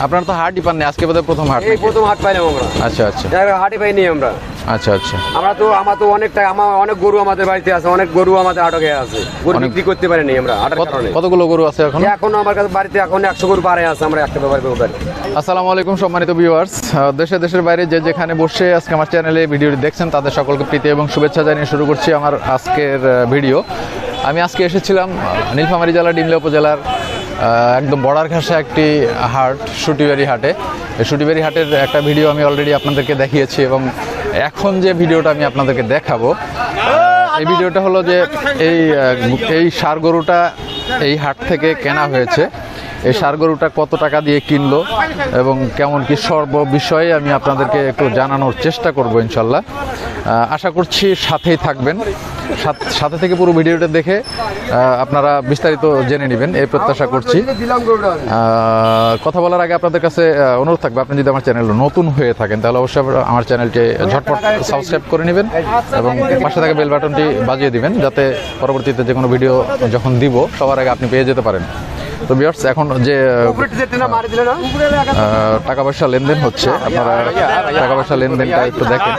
আপনারা তো হাটই পাননি, আজকে বোধহয় প্রথম হাট। এই প্রথম হাট পাইলাম আমরা। আচ্ছা আচ্ছা, হাটে পাইনি আমরা। আচ্ছা আচ্ছা, আমার তো অনেক গরু আমাদের বাড়িতে আছে, অনেক গরু আমাদের আটকে আছে, গরু বিক্রি করতে পারিনি আমরা হাটের কারণে। কতগুলো গরু আছে এখন? এখন আমার কাছে বাড়িতে এখন 100 গরু পারে আছে, আমরা একটা ব্যাপারে। আসসালামু আলাইকুম সম্মানিত ভিউয়ার্স, দেশের বাইরে যে যেখানে বসে আজকে আমার চ্যানেলে ভিডিওটি দেখছেন তাদের সকলকে প্রীতি এবং শুভেচ্ছা জানিয়ে শুরু করছি আমার আজকের ভিডিও। আমি আজকে এসেছিলাম নীলফামারী জেলা ডিমলা উপজেলার একদম বর্ডার ঘাসে একটি হাট, সুটিবাড়ি হাটে। এই সুটিবাড়ি হাটের একটা ভিডিও আমি অলরেডি আপনাদেরকে দেখিয়েছি এবং এখন যে ভিডিওটা আমি আপনাদেরকে দেখাবো, এই ভিডিওটা হলো যে এই ষাঁড় গরুটা এই হাট থেকে কেনা হয়েছে। এই ষাঁড় গরুটা কত টাকা দিয়ে কিনলো এবং কেমন কি সর্ব বিষয়ে আমি আপনাদেরকে একটু জানানোর চেষ্টা করব ইনশাল্লাহ। আশা করছি সাথেই থাকবেন, সাথে থেকে পুরো ভিডিওটা দেখে আপনারা বিস্তারিত জেনে নেবেন এই প্রত্যাশা করছি। কথা বলার আগে আপনাদের কাছে অনুরোধ থাকবে, আপনি যদি আমার চ্যানেল নতুন হয়ে থাকেন তাহলে অবশ্যই আমার চ্যানেলটি ঝটপট সাবস্ক্রাইব করে নেবেন এবং পাশে থাকা বেল বাটনটি বাজিয়ে দিবেন, যাতে পরবর্তীতে যে কোনো ভিডিও যখন দিব সবার আগে আপনি পেয়ে যেতে পারেন। তো ভিউয়ার্স, এখন যে টাকা পয়সা লেনদেন হচ্ছে, আপনারা টাকা পয়সা লেনদেনটা একটু দেখেন।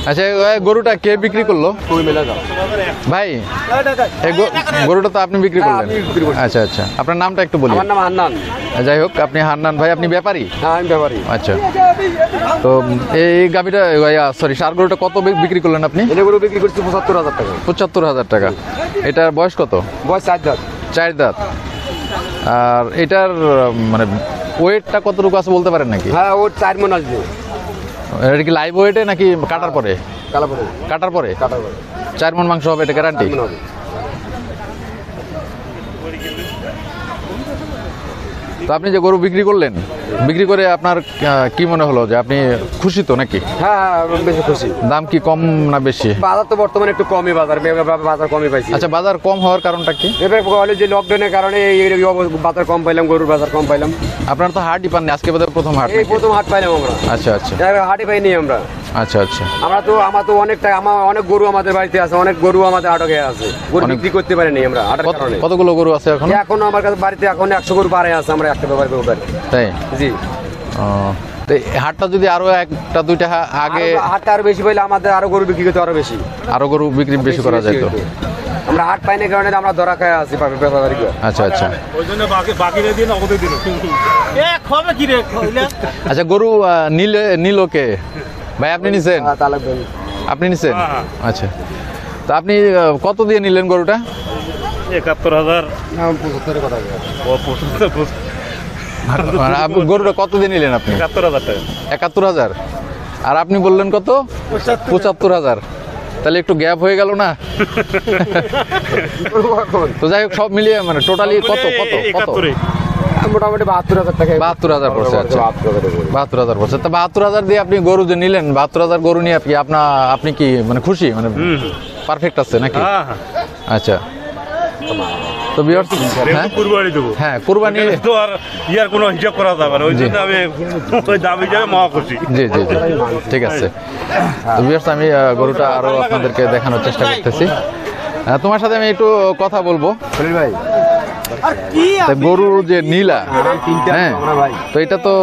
আচ্ছা, গরুটা কে বিক্রি করলো ভাই? গরুটা তো আপনি বিক্রি করলেন? আচ্ছা আচ্ছা, আপনার নামটা একটু বলুন। আমার নাম হান্নান। যাই হোক, আপনি হান্নান ভাই, আপনি ব্যাপারী? হ্যাঁ, আমি ব্যাপারী। আচ্ছা, তো এই গাভীটা সরি ষাঁড় গরুটা কত বিক্রি করলেন আপনি? এটা গরু বিক্রি করছি ৭৫,০০০ টাকা। ৭৫,০০০ টাকা। এটার বয়স কত? বয়স 4 দাঁত। 4 দাঁত। আর এটার মানে ওয়েটটা কতটুকু আছে বলতে পারেন নাকি? হ্যাঁ, ওর 4 মণ আসবে। এটা কি লাইভ ওয়েটে নাকি কাটার পরে? কাটার পরে 4 মণ মাংস হবে, এটা গ্যারান্টি? তো আপনি যে গরু বিক্রি করলেন, বিক্রি করে আপনার কি মনে হলো, যে আপনি খুশি তো নাকি? হ্যাঁ, বেশি খুশি। দাম কি কম না বেশি? বাজার তো বর্তমানে একটু কমই, বাজার কমই পাইছি। আচ্ছা, বাজার কম হওয়ার কারণটা কি? এবার যে লকডাউনের কারণে বাজার কম পাইলাম, গরুর বাজার কম পাইলাম। আপনারা তো হাটই পাননি, আজকে বোধহয় প্রথম হাট। এই প্রথম হাট পাইলাম আমরা। আচ্ছা আচ্ছা, হাটে পাইনি আমরা। আচ্ছা আচ্ছা, আমার তো অনেক গরু আমাদের বাড়িতে আছে, অনেক গরু আমাদের আটকে আছে, গরু বিক্রি করতে পারিনি আমরা হাটের কারণে। কতগুলো গরু আছে এখন? এখন আমার কাছে বাড়িতে এখন 100 গরু পারে আছে, আমরা একটা ব্যাপারে। তাই? জি। তো হাটটা যদি আরো একটা দুইটা আগে, হাটটা আরো বেশি পাইলে আমাদের আরো গরু বিক্রি করতে আরো গরু বিক্রি বেশি করা যায়। তো আমরা হাট পাইনি কারণে আমরা ধরা খায় আছি ব্যাপারী। আচ্ছা আচ্ছা, আচ্ছা, গরু নিল কে ভাই? আপনি নিছেন? আপনি নিছেন? আচ্ছা, তা আপনি কত দিয়ে নিলেন গরুটা? ৭১,০০০। গরুটা কত দিয়ে নিলেন আপনি? ৭১,০০০ টাকা। ৭১,০০০। আর আপনি বললেন কত? ৭৫,০০০। তাহলে একটু গ্যাপ হয়ে গেল না? তো যাই হোক, সব মিলিয়ে মানে টোটালি কত কত কত? মোটামুটি ৭২,০০০ টাকা। ৭২,০০০ পড়ছে। আচ্ছা, ৭২,০০০ পড়ছে। তা ৭২,০০০ দিয়ে আপনি গরু যে নিলেন, ৭২,০০০ গরু নিয়ে আপনি কি মানে খুশি, মানে পারফেক্ট আছে নাকি? আচ্ছা, তো ভিউয়ার্স, কুরবানি দেবো। হ্যাঁ, কুরবানি তো আর ইয়ার কোনো হিসাব করা যাবে না, ওই জন্য আমি ওই দাম হিসাবে মহা খুশি। জি জি জি, ঠিক আছে। তো ভিউয়ার্স, আমি গরুটা আরো আপনাদেরকে দেখানোর চেষ্টা করতেছি। তোমার সাথে আমি একটু কথা বলবো ভাই। গরু যে নীলা, হ্যাঁ, তো এটা তো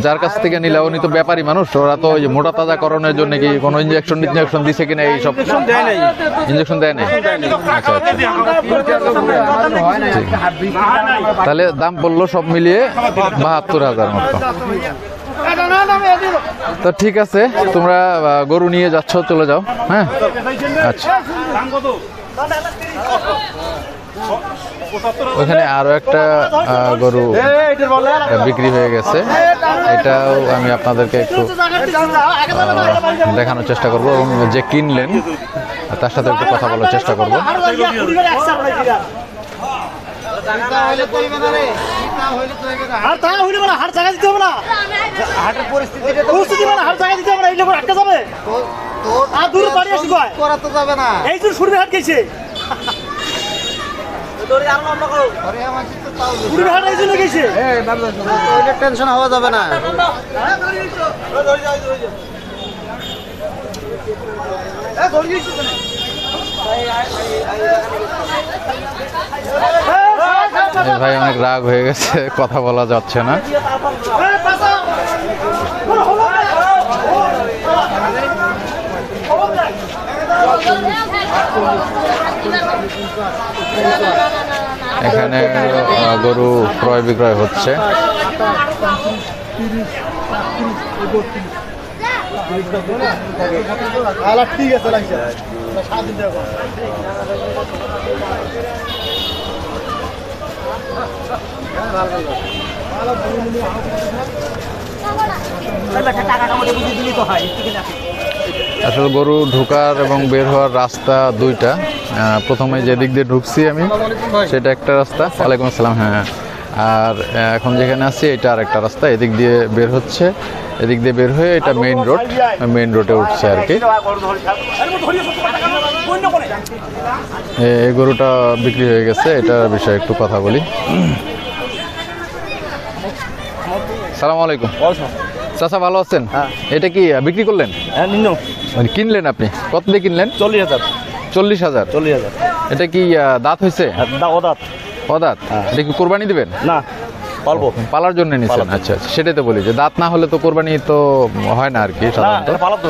যার কাছ থেকে নিলা উনি তো ব্যাপারী মানুষ, ওরা তো ওই মোটা তাজা করণের জন্য কি কোনো ইঞ্জেকশন দিছে কিনা? এই সব ইঞ্জেকশন দেয় নাই? আচ্ছা আচ্ছা, তাহলে দাম বললো সব মিলিয়ে ৭২,০০০ মতো। তো ঠিক আছে, তোমরা গরু নিয়ে যাচ্ছ, চলে যাও। হ্যাঁ, আচ্ছা। ওখানে আরো একটা গরু বিক্রি হয়ে গেছে, এটাও আমি আপনাদেরকে একটু দেখানোর চেষ্টা করব এবং যে কিনলেন তার সাথে একটু কথা বলার চেষ্টা করব। দূর বাড়ি আসি কয় করা তো যাবে না এই যে শুরু হাট গেছে তোরে আর লম্বা করো আরে আমার তো তাও শুরু হাট এই জন্য গেছে এই বাবা ওইটা টেনশন হওয়া যাবে না ভাই অনেক রাগ হয়ে গেছে, কথা বলা যাচ্ছে না। এখানে গরু ক্রয় বিক্রয় হচ্ছে। ঠিক আছে আসলে গরু ঢোকার এবং বের হওয়ার রাস্তা দুইটা। প্রথমে যে দিক দিয়ে ঢুকছি আমি সেটা একটা রাস্তা। ওয়ালাইকুম আসসালাম। হ্যাঁ, আর এখন যেখানে আছি এটা আর একটা রাস্তা। এদিক দিয়ে বের হচ্ছে, এদিক দিয়ে বের হয়ে এটা মেইন রোড, মেইন রোডে উঠছে আর কি। এই গরুটা বিক্রি হয়ে গেছে, এটার বিষয়ে একটু কথা বলি। সালাম আলাইকুম। চাচা ভালো আছেন? এটা কি বিক্রি করলেন? মানে কিনলেন আপনি? কত দিয়ে কিনলেন? 40,000। 40,000? 40,000। এটা কি দাঁত হয়েছে? অদাত। অদাঁত? এটা কি কোরবানি দিবেন? না, অল্প পালার জন্য নিচ্ছেন? আচ্ছা আচ্ছা, সেটাই তো বলি যে দাঁত না হলে তো কোরবানি তো হয় না আর কি সাধারণত।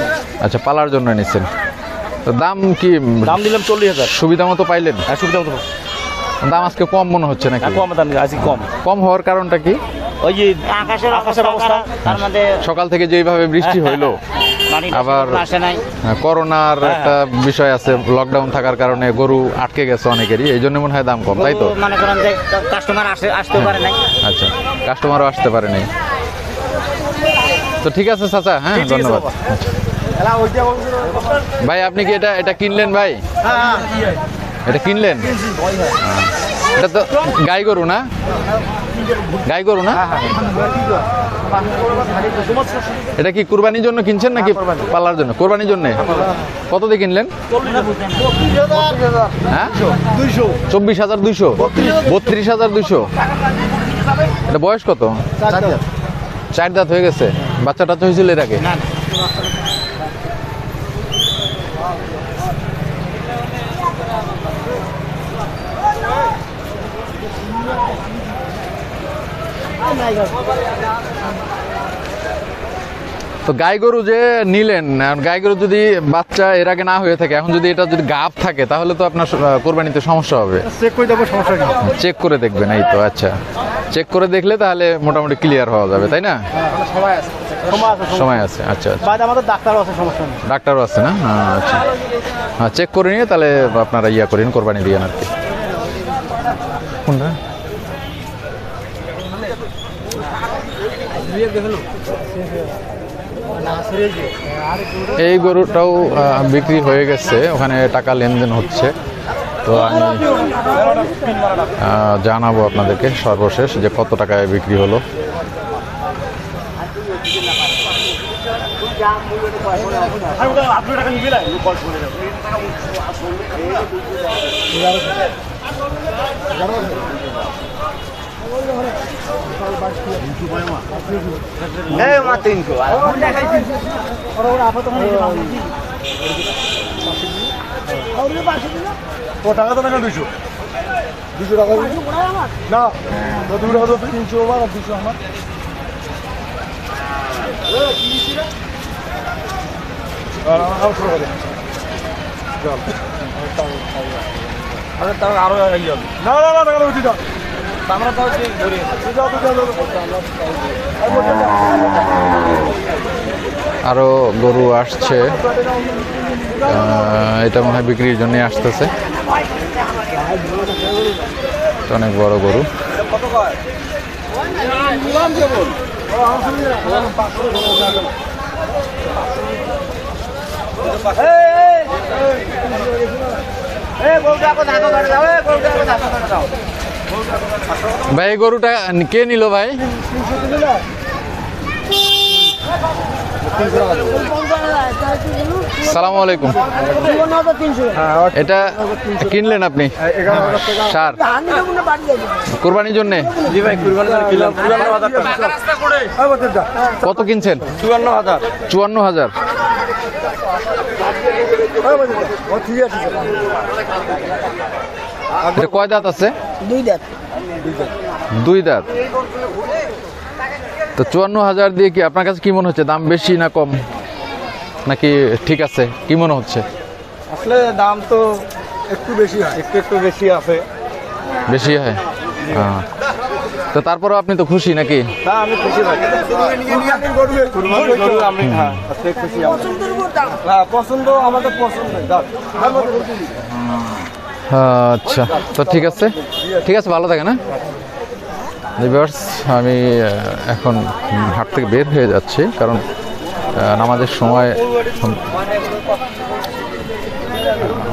আচ্ছা, পালার জন্য নিচ্ছেন। তো দাম কি? দাম দিলাম 40,000। সুবিধা মতো পাইলেন? হ্যাঁ, সুবিধা মতো। দাম আজকে কম মনে হচ্ছে নাকি? কম দাম আজকে কম। কম হওয়ার কারণটা কি? ওই যে আকাশের অবস্থা, তার মধ্যে সকাল থেকে যেভাবে বৃষ্টি হইলো, আবার করোনার একটা বিষয় আছে, লকডাউন থাকার কারণে গরু আটকে গেছে অনেকেরই, এই জন্য মনে হয় দাম কম, তাই তো? মনে করেন যে কাস্টমার আসতে পারে নাই। আচ্ছা, কাস্টমারও আসতে পারে নাই। তো ঠিক আছে চাচা, হ্যাঁ ধন্যবাদ। ভাই আপনি কি এটা কিনলেন ভাই? এটা কিনলেন? এটা তো গাই গরু না? গাই গরু না? এটা কি কুরবানির জন্য কিনছেন নাকি পালার জন্য? কুরবানির জন্য। কত দিয়ে কিনলেন? হ্যাঁ, 24,200। 32,200। এটা বয়স কত? 4 দাঁত হয়ে গেছে। বাচ্চা টাচ্চা হয়েছিল এর আগে? তো গাই গরু যে নিলেন, গাই গরু যদি বাচ্চা এর আগে না হয়ে থাকে, এখন যদি এটা যদি গাভ থাকে তাহলে তো আপনার কোরবানিতে সমস্যা হবে। চেক করে দেবো, সমস্যা কি? চেক করে দেখবেন, এই তো। আচ্ছা, চেক করে দেখলে তাহলে মোটামুটি ক্লিয়ার হওয়া যাবে, তাই না? সময় আছে। আচ্ছা আচ্ছা, আমাদের ডাক্তারও আছে, সমস্যা নেই। ডাক্তারও আছে না? আচ্ছা, হ্যাঁ, চেক করে নিয়ে তাহলে আপনারা ইয়া করেন, কোরবানি দিয়ে আর কি। কোনটা? এই গরুটাও বিক্রি হয়ে গেছে, ওখানে টাকা লেনদেন হচ্ছে। তো আমি জানাবো আপনাদেরকে সর্বশেষ যে কত টাকায় বিক্রি হলো। টাকা তো না 200 টাকা না, 200 টাকা তো 300 আর 200 আমার। আরো না না না টাকা উঠি দাও, আমরা তাও ধরে আরো গরু আসছে, এটা মনে হয় বিক্রির জন্য আসতেছে। অনেক বড় গরু। ভাই গরুটা কে নিল ভাই? সালামু আলাইকুম। এটা কিনলেন আপনি সার কোরবানির জন্য? জি ভাই কুরবানি কিনলাম 54000 টাকা। কত কিনছেন? 54000। 54,000। এটা কয় দাঁত আছে? 2 দাঁত। তো 54,000 দিয়ে কি আপনার কাছে কি মনে হচ্ছে, দাম বেশি না কম নাকি ঠিক আছে, কি মনে হচ্ছে? আসলে দাম তো একটু বেশি হয়, একটু বেশি আছে। বেশি হয়? তো তারপরেও আপনি তো খুশি নাকি? না আমি খুশি ভাই, কুরবানির গরু আমি আজকে খুশি। হ্যাঁ পছন্দ, আমাদের পছন্দ। আচ্ছা, তো ঠিক আছে, ঠিক আছে, ভালো থাকে না? ভিউয়ার্স, আমি এখন হাট থেকে বের হয়ে যাচ্ছি, কারণ নামাজের সময়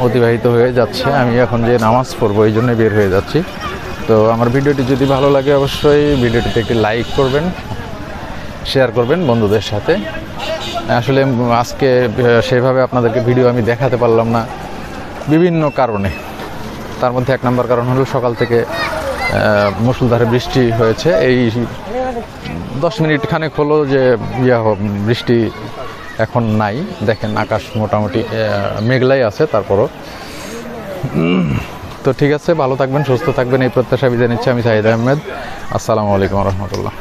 অতিবাহিত হয়ে যাচ্ছে। আমি এখন যে নামাজ পড়বো এই জন্য বের হয়ে যাচ্ছি। তো আমার ভিডিওটি যদি ভালো লাগে অবশ্যই ভিডিওটিতে একটি লাইক করবেন, শেয়ার করবেন বন্ধুদের সাথে। আসলে আজকে সেভাবে আপনাদেরকে ভিডিও আমি দেখাতে পারলাম না বিভিন্ন কারণে। তার মধ্যে 1 নম্বর কারণ হলো সকাল থেকে মুষলধারে বৃষ্টি হয়েছে। এই 10 মিনিট খানেক হলো যে বৃষ্টি এখন নাই। দেখেন আকাশ মোটামুটি মেঘলাই আছে, তারপরও। তো ঠিক আছে, ভালো থাকবেন, সুস্থ থাকবেন, এই প্রত্যাশা বিদায় নিচ্ছি। আমি সাহিদ আহমেদ। আসসালামু আলাইকুম রহমতুল্লাহ।